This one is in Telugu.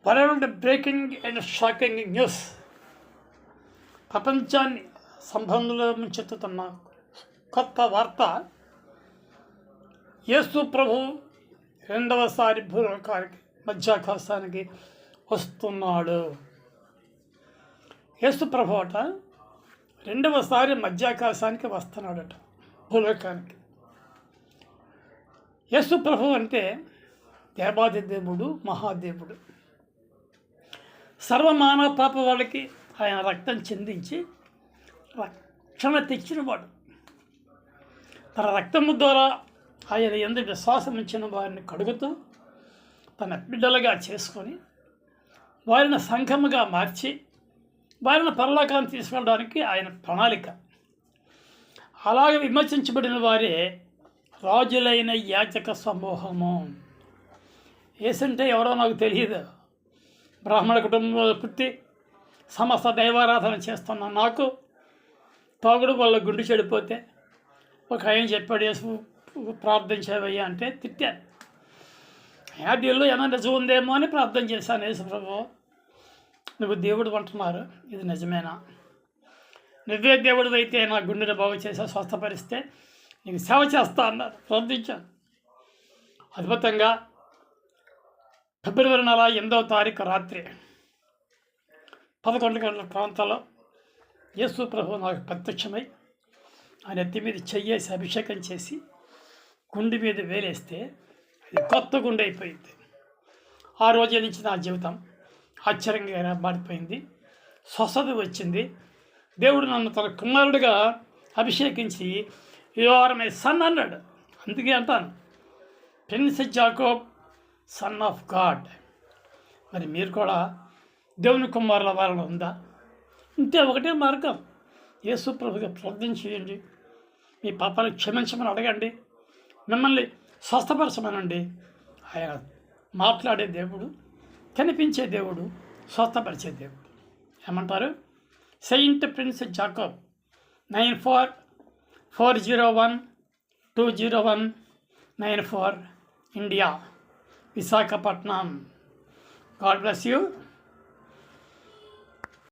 World breaking and shocking news. ప్రపంచాన్ని సంబంధంలో ముంచెత్తుతున్న కొత్త వార్త. యేసు ప్రభు రెండవసారి భూలోకానికి మధ్యాకాశానికి వస్తున్నాడు. యేసు ప్రభు అట రెండవసారి మధ్యాకాశానికి వస్తున్నాడట, భూలోకానికి. యేసు ప్రభు అంటే దేవాది దేవుడు, మహాదేవుడు. సర్వమానవ పాప వాళ్ళకి ఆయన రక్తం చెందించి రక్షణ తెచ్చినవాడు. తన రక్తము ద్వారా ఆయన యందు విశ్వాసం ఇచ్చిన వారిని కడుగుతూ తన బిడ్డలుగా చేసుకొని వారిని సంఘముగా మార్చి వారిని పరలోకాన్ని తీసుకెళ్ళడానికి ఆయన ప్రణాళిక. అలాగే విమర్శించబడిన వారే రాజులైన యాజక సమూహము. ఏసంటే ఎవరో నాకు తెలియదు. బ్రాహ్మణ కుటుంబంలో పుట్టి సమస్త దైవారాధన చేస్తున్న నాకు తాగుడు వల్ల గుండు చెడిపోతే ఒక ఆయన చెప్పాడు, యేసు ప్రార్థించేవయ్యా అంటే తిట్టాను. అయినా దీనిలో ఏమైనా నిజం ఉందేమో అని ప్రార్థన చేశాను. యేసు ప్రభు, నువ్వు దేవుడు అంటున్నారు, ఇది నిజమేనా? నువ్వే దేవుడు అయితే నా గుండెని బాగు చేసా, స్వస్థపరిస్తే నీకు సేవ చేస్తా అన్నారు. ప్రార్థించాను. అద్భుతంగా ఫిబ్రవరి 8వ తారీఖు రాత్రి 11 గంటల ప్రాంతాల్లో యేసు ప్రభు నాకు ప్రత్యక్షమై ఆయన ఎత్తి మీద చెయ్యేసి అభిషేకం చేసి గుండె మీద వేలేస్తే అది కొత్త గుండె అయిపోయింది. ఆ రోజు నుంచి నా జీవితం ఆశ్చర్యంగా మారిపోయింది. స్వస్థత వచ్చింది. దేవుడు నన్ను తన కుమారుడిగా అభిషేకించి యు ఆర్ మై సన్ అన్నాడు. అందుకే అంటాను, prince Jacob, son of God. మరి మీరు కూడా దేవుని కుమారుల వారిలో ఉందా? ఇంతే ఒకటే మార్గం, యేసు ప్రభుగా ప్రార్థన చేయండి. మీ పాపాలు క్షమించమని అడగండి, మిమ్మల్ని స్వస్థపరచమనండి. ఆయన మాట్లాడే దేవుడు, కనిపించే దేవుడు, స్వస్థపరిచే దేవుడు. ఏమంటారు? Saint prince Jacob 9440120194 India, Visakhapatnam. God bless you.